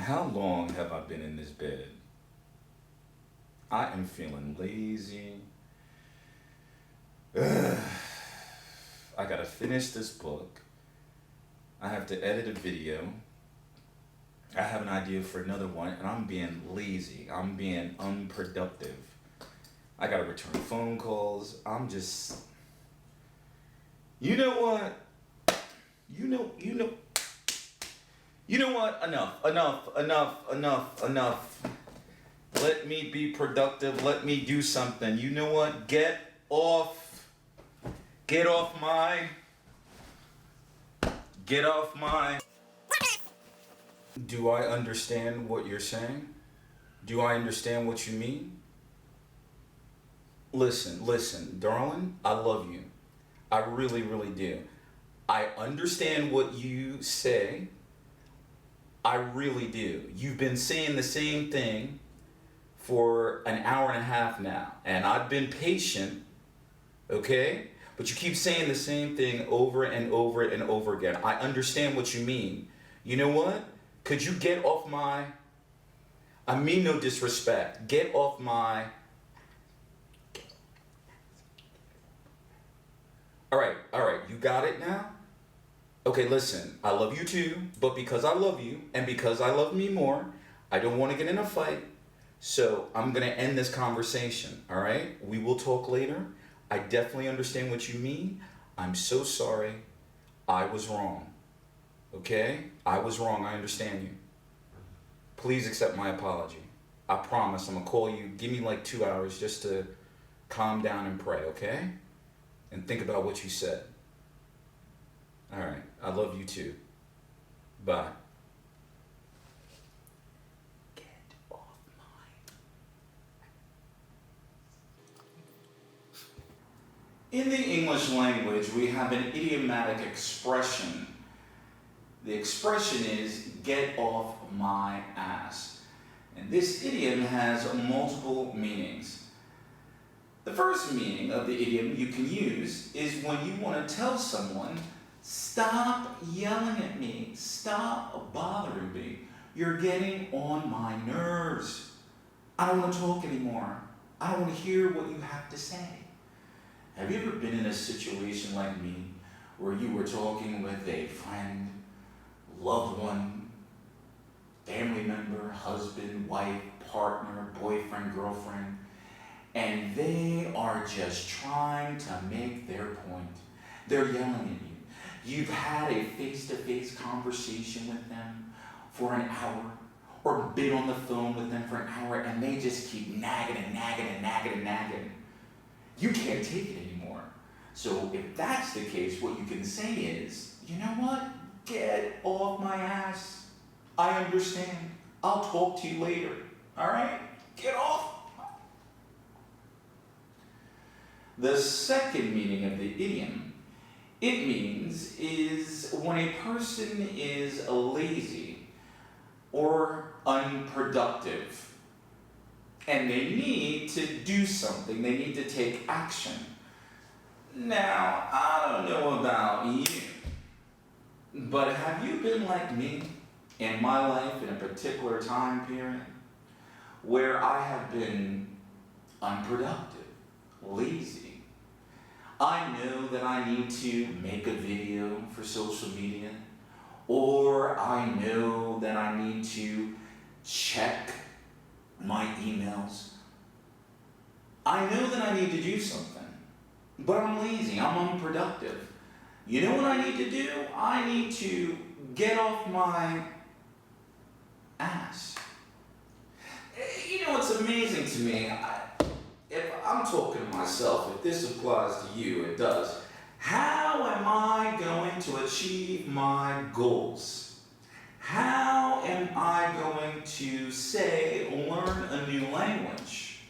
How long have I been in this bed? I am feeling lazy. Ugh. I gotta finish this book. I have to edit a video. I have an idea for another one, and I'm being lazy. I'm being unproductive. I gotta return phone calls. You know what? You know what? Enough. Let me be productive. Let me do something. You know what? Get off my. Do I understand what you're saying? Do I understand what you mean? Listen, darling, I love you. I really, really do. I understand what you say. I really do. You've been saying the same thing for an hour and a half now, and I've been patient, okay? But you keep saying the same thing over and over and over again. I understand what you mean. You know what? Could you get off my... I mean no disrespect. Get off my... All right, you got it now? Okay, listen, I love you too, but because I love you and because I love me more, I don't want to get in a fight. So I'm going to end this conversation, all right? We will talk later. I definitely understand what you mean. I'm so sorry. I was wrong. Okay? I was wrong. I understand you. Please accept my apology. I promise I'm going to call you. Give me like 2 hours just to calm down and pray, okay? And think about what you said. All right. I love you too. Bye. Get off my... In the English language, we have an idiomatic expression. The expression is, get off my ass. And this idiom has multiple meanings. The first meaning of the idiom you can use is when you want to tell someone, stop yelling at me, stop bothering me. You're getting on my nerves. I don't want to talk anymore. I don't want to hear what you have to say. Have you ever been in a situation like me where you were talking with a friend, loved one, family member, husband, wife, partner, boyfriend, girlfriend, and they are just trying to make their point? They're yelling at you. You've had a face-to-face conversation with them for an hour, or been on the phone with them for an hour, and they just keep nagging. You can't take it anymore. So if that's the case, what you can say is, you know what? Get off my ass. I understand. I'll talk to you later. All right? Get off. The second meaning of the idiom, it means is when a person is lazy or unproductive and they need to do something, they need to take action. Now, I don't know about you, but have you been like me in my life in a particular time period where I have been unproductive, lazy? I know that I need to make a video for social media, or I know that I need to check my emails. I know that I need to do something, but I'm lazy, I'm unproductive. You know what I need to do? I need to get off my ass. You know what's amazing to me? If I'm talking to myself, if this applies to you, it does. How am I going to achieve my goals? How am I going to learn a new language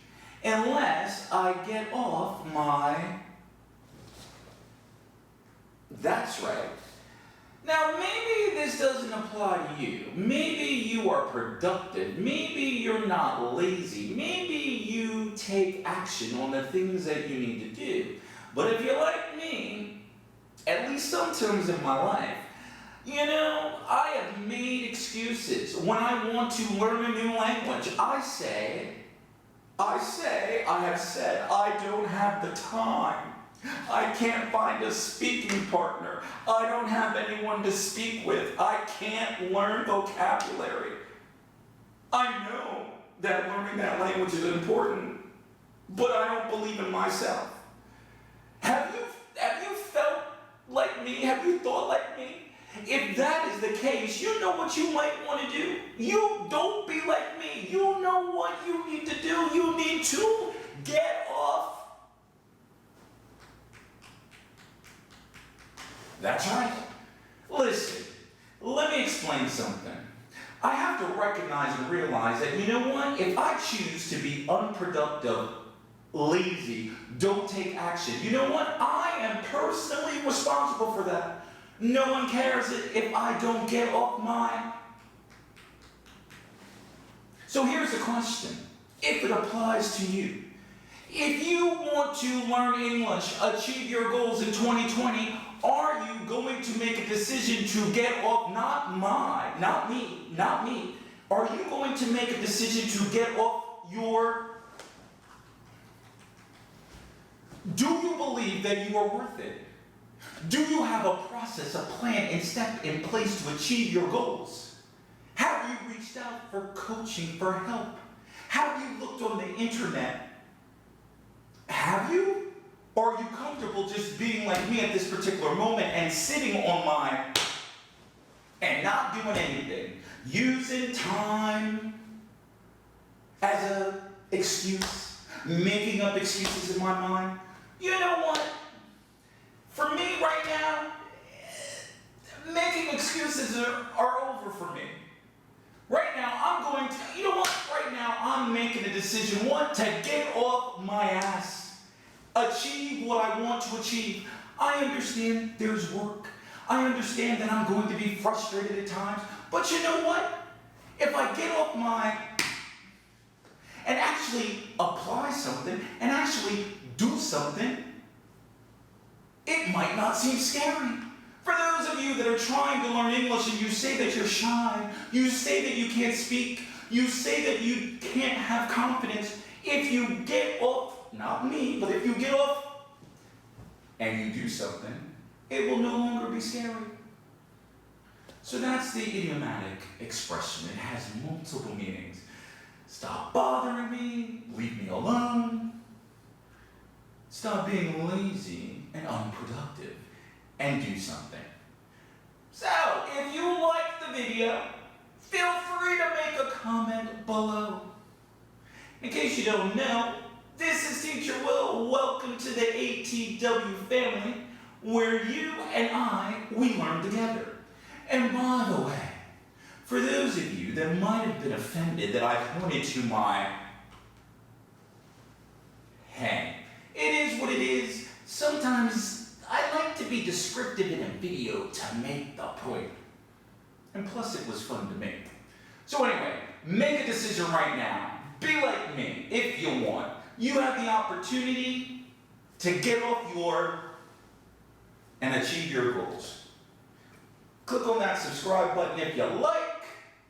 unless I get off my... That's right. Now, maybe this doesn't apply to you. Maybe you are productive. Maybe you're not lazy. Maybe you take action on the things that you need to do. But if you're like me, at least sometimes in my life, You know, I have made excuses. When I want to learn a new language, I have said, I don't have the time. I can't find a speaking partner. I don't have anyone to speak with. I can't learn vocabulary. I know that learning that language is important, but I don't believe in myself. Have you felt like me? Have you thought like me? If that is the case, you know what you might want to do. You don't be like me. You know what you need to do. You need to get off. That's right. Listen, let me explain something. I have to recognize and realize that, you know what? If I choose to be unproductive, lazy, don't take action, you know what? I am personally responsible for that. No one cares if I don't get off my... So here's the question, if it applies to you. If you want to learn English, achieve your goals in 2020, are you going to make a decision to get off, not me, are you going to make a decision to get off your... Do you believe that you are worth it? Do you have a process, a plan, and step in place to achieve your goals? Have you reached out for coaching, for help? Have you looked on the internet? Have you? Or are you comfortable just being like me at this particular moment and sitting on my... and not doing anything? Using time as an excuse, making up excuses in my mind? You know what? For me right now, making excuses are over for me. Right now, I'm going to, you know what? Right now, I'm making a decision, one, to get off my ass, achieve what I want to achieve. I understand there's work. I understand that I'm going to be frustrated at times, but you know what? If I get off my, and actually apply something, and actually do something, it might not seem scary. For those of you that are trying to learn English and you say that you're shy, you say that you can't speak, you say that you can't have confidence, if you get off, not me, but if you get off and you do something, it will no longer be scary. So that's the idiomatic expression. It has multiple meanings. Stop bothering me, leave me alone. Stop being lazy and unproductive, and do something. So, if you liked the video, feel free to make a comment below. In case you don't know, this is Teacher Will. Welcome to the ATW family, where you and we learn together. And by the way, for those of you that might have been offended that I pointed to my... Hey, it is what it is. Sometimes I like to be descriptive in a video to make the point. And plus it was fun to make. So anyway, make a decision right now. Be like me if you want. You have the opportunity to get off your and achieve your goals. Click on that subscribe button if you like.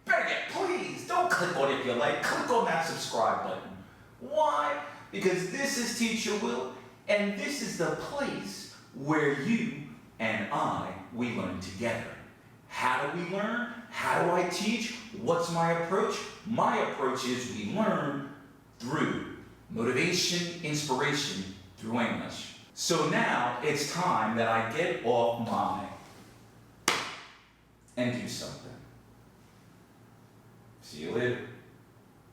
Better yet, please don't click on it if you like. Click on that subscribe button. Why? Because this is Teacher Will, and this is the place where you and we learn together. How do we learn? How do I teach? What's my approach? My approach is we learn through motivation, inspiration, through English. So now it's time that I get off my and do something. See you later.